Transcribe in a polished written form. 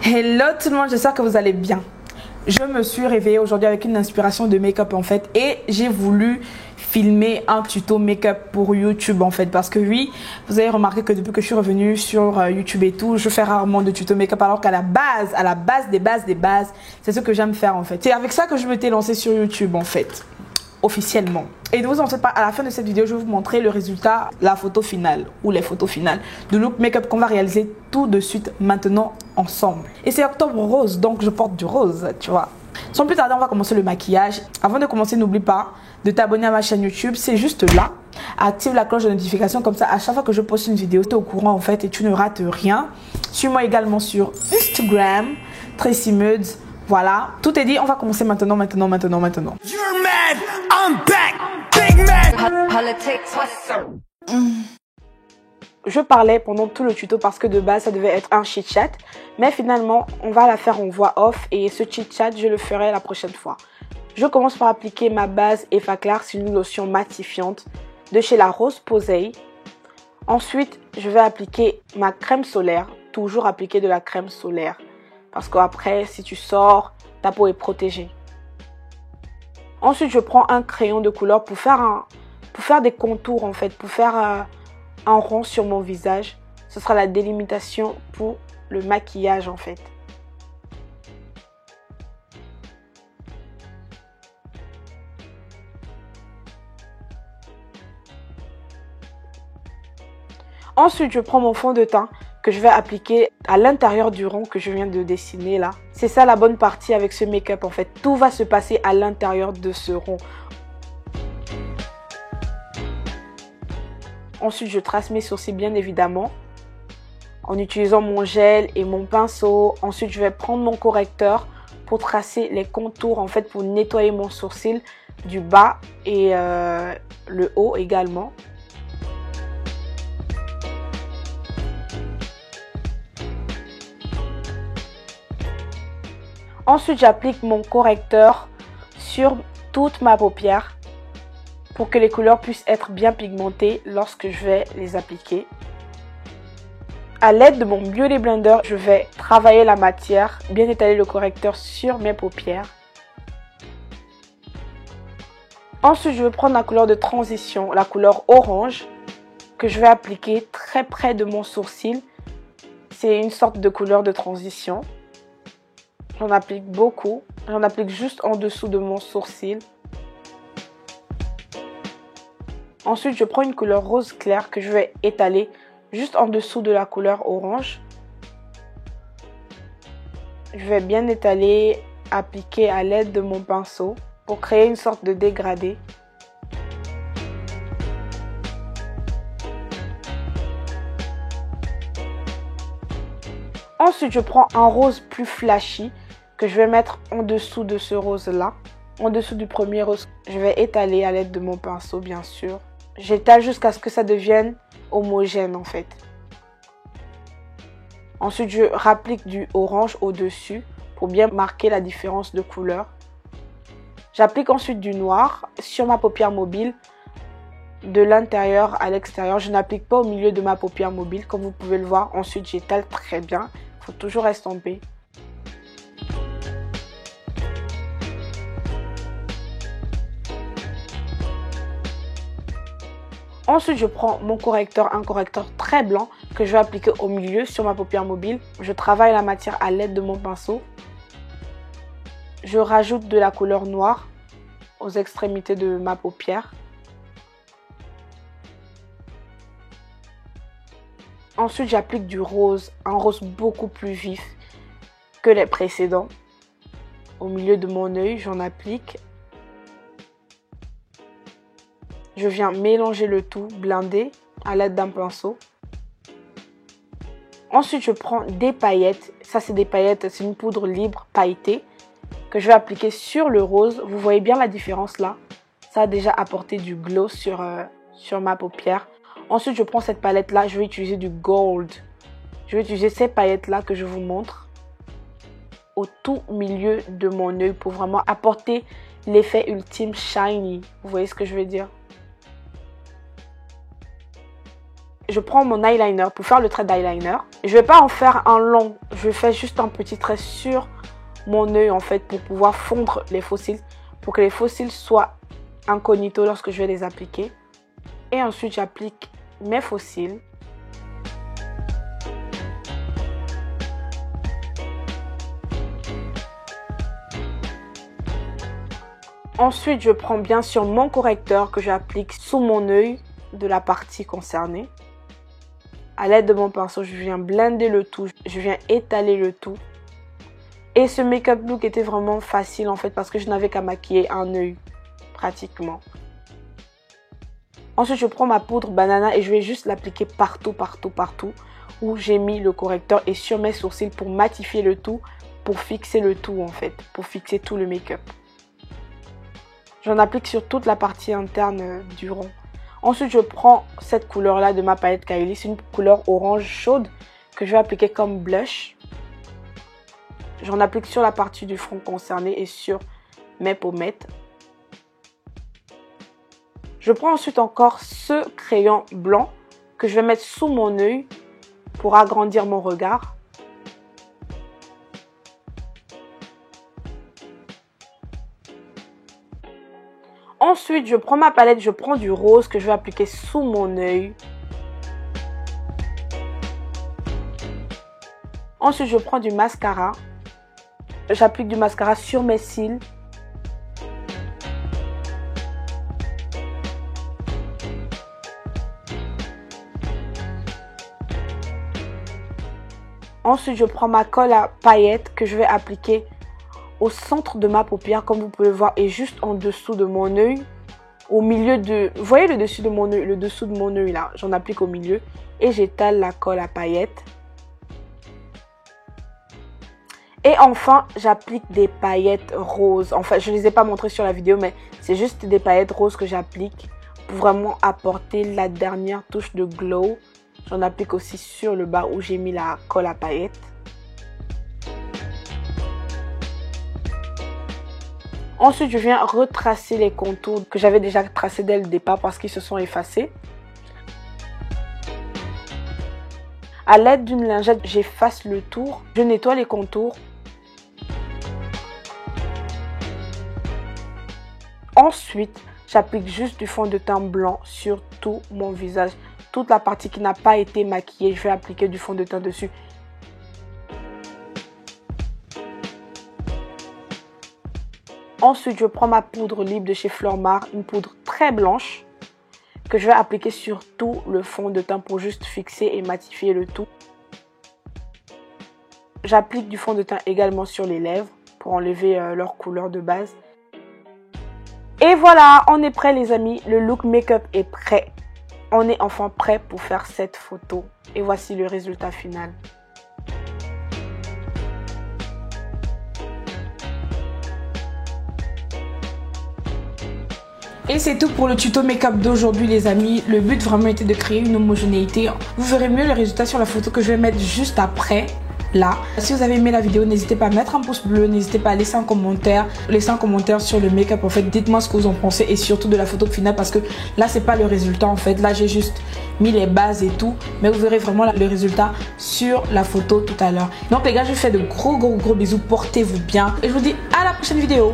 Hello tout le monde, j'espère que vous allez bien. Je me suis réveillée aujourd'hui avec une inspiration de make-up en fait et j'ai voulu filmer un tuto make-up pour YouTube en fait parce que oui, vous avez remarqué que depuis que je suis revenue sur YouTube et tout, je fais rarement de tuto make-up alors qu'à la base des bases, c'est ce que j'aime faire en fait. C'est avec ça que je m'étais lancée sur YouTube en fait. Officiellement. Et ne vous en faites pas, à la fin de cette vidéo, je vais vous montrer le résultat, la photo finale ou les photos finales de look make-up qu'on va réaliser tout de suite maintenant ensemble. Et c'est octobre rose, donc je porte du rose, tu vois. Sans plus tarder, on va commencer le maquillage. Avant de commencer, n'oublie pas de t'abonner à ma chaîne YouTube, c'est juste là. Active la cloche de notification, comme ça à chaque fois que je poste une vidéo, tu es au courant en fait et tu ne rates rien. Suis-moi également sur Instagram, Tracy Moods. Voilà, tout est dit, on va commencer maintenant. You're mad, I'm back, big man. Je parlais pendant tout le tuto parce que de base ça devait être un chit chat, mais finalement on va la faire en voix off et ce chit chat je le ferai la prochaine fois. Je commence par appliquer ma base Effaclar, c'est une lotion matifiante de chez la Rose Posay. Ensuite je vais appliquer ma crème solaire, toujours appliquer de la crème solaire. Parce qu'après, si tu sors, ta peau est protégée. Ensuite, je prends un crayon de couleur pour faire des contours en fait, pour faire un rond sur mon visage. Ce sera la délimitation pour le maquillage en fait. Ensuite, je prends mon fond de teint que je vais appliquer à l'intérieur du rond que je viens de dessiner là. C'est ça la bonne partie avec ce make-up en fait. Tout va se passer à l'intérieur de ce rond. Ensuite, je trace mes sourcils bien évidemment en utilisant mon gel et mon pinceau. Ensuite, je vais prendre mon correcteur pour tracer les contours en fait, pour nettoyer mon sourcil du bas et le haut également. Ensuite, j'applique mon correcteur sur toute ma paupière pour que les couleurs puissent être bien pigmentées lorsque je vais les appliquer. À l'aide de mon Beauty Blender, je vais travailler la matière, bien étaler le correcteur sur mes paupières. Ensuite, je vais prendre la couleur de transition, la couleur orange, que je vais appliquer très près de mon sourcil. C'est une sorte de couleur de transition. J'en applique beaucoup. J'en applique juste en dessous de mon sourcil. Ensuite, je prends une couleur rose clair que je vais étaler juste en dessous de la couleur orange. Je vais bien étaler, appliquer à l'aide de mon pinceau pour créer une sorte de dégradé. Ensuite, je prends un rose plus flashy que je vais mettre en dessous de ce rose-là. En dessous du premier rose, je vais étaler à l'aide de mon pinceau, bien sûr. J'étale jusqu'à ce que ça devienne homogène, en fait. Ensuite, je rapplique du orange au-dessus pour bien marquer la différence de couleur. J'applique ensuite du noir sur ma paupière mobile, de l'intérieur à l'extérieur. Je n'applique pas au milieu de ma paupière mobile, comme vous pouvez le voir. Ensuite, j'étale très bien. Il faut toujours estomper. Ensuite, je prends mon correcteur, un correcteur très blanc que je vais appliquer au milieu sur ma paupière mobile. Je travaille la matière à l'aide de mon pinceau. Je rajoute de la couleur noire aux extrémités de ma paupière. Ensuite, j'applique du rose, un rose beaucoup plus vif que les précédents. Au milieu de mon œil, j'en applique. Je viens mélanger le tout, blinder à l'aide d'un pinceau. Ensuite, je prends des paillettes. Ça, c'est des paillettes, c'est une poudre libre pailletée que je vais appliquer sur le rose. Vous voyez bien la différence là. Ça a déjà apporté du glow sur ma paupière. Ensuite, je prends cette palette là. Je vais utiliser du gold. Je vais utiliser ces paillettes là que je vous montre au tout milieu de mon œil pour vraiment apporter l'effet ultime shiny. Vous voyez ce que je veux dire? je prends mon eyeliner pour faire le trait d'eyeliner. Je vais pas en faire un long, je fais juste un petit trait sur mon œil en fait pour pouvoir fondre les faux cils, pour que les faux cils soient incognito lorsque je vais les appliquer. Et ensuite j'applique mes faux cils. Ensuite je prends bien sûr mon correcteur que j'applique sous mon œil de la partie concernée. À l'aide de mon pinceau, je viens blender le tout, je viens étaler le tout. Et ce make-up look était vraiment facile en fait parce que je n'avais qu'à maquiller un œil pratiquement. Ensuite, je prends ma poudre banana et je vais juste l'appliquer partout où j'ai mis le correcteur et sur mes sourcils pour matifier le tout, pour fixer le tout en fait, pour fixer tout le make-up. J'en applique sur toute la partie interne du rond. Ensuite, je prends cette couleur-là de ma palette Kylie. C'est une couleur orange chaude que je vais appliquer comme blush. J'en applique sur la partie du front concerné et sur mes pommettes. Je prends ensuite encore ce crayon blanc que je vais mettre sous mon œil pour agrandir mon regard. Ensuite, je prends ma palette, je prends du rose que je vais appliquer sous mon œil. Ensuite, je prends du mascara. J'applique du mascara sur mes cils. Ensuite, je prends ma colle à paillettes que je vais appliquer au centre de ma paupière, comme vous pouvez le voir, et juste en dessous de mon œil, au milieu de... Vous voyez le dessus de mon œil, le dessous de mon œil là, j'en applique au milieu et j'étale la colle à paillettes. Et enfin, j'applique des paillettes roses. Enfin, je ne les ai pas montrées sur la vidéo, mais c'est juste des paillettes roses que j'applique pour vraiment apporter la dernière touche de glow. J'en applique aussi sur le bas où j'ai mis la colle à paillettes. Ensuite, je viens retracer les contours que j'avais déjà tracés dès le départ parce qu'ils se sont effacés. À l'aide d'une lingette, j'efface le tour. Je nettoie les contours. Ensuite, j'applique juste du fond de teint blanc sur tout mon visage. Toute la partie qui n'a pas été maquillée, je vais appliquer du fond de teint dessus. Ensuite, je prends ma poudre libre de chez Flormar, une poudre très blanche que je vais appliquer sur tout le fond de teint pour juste fixer et matifier le tout. J'applique du fond de teint également sur les lèvres pour enlever leur couleur de base. Et voilà, on est prêt les amis, le look make-up est prêt. On est enfin prêt pour faire cette photo. Et voici le résultat final. Et c'est tout pour le tuto make-up d'aujourd'hui les amis. Le but vraiment était de créer une homogénéité. Vous verrez mieux le résultat sur la photo que je vais mettre juste après. Là. Si vous avez aimé la vidéo, n'hésitez pas à mettre un pouce bleu, n'hésitez pas à laisser un commentaire sur le make-up en fait. Dites-moi ce que vous en pensez et surtout de la photo finale parce que là c'est pas le résultat en fait. Là j'ai juste mis les bases et tout, mais vous verrez vraiment le résultat sur la photo tout à l'heure. Donc les gars, je vous fais de gros bisous, portez-vous bien et je vous dis à la prochaine vidéo.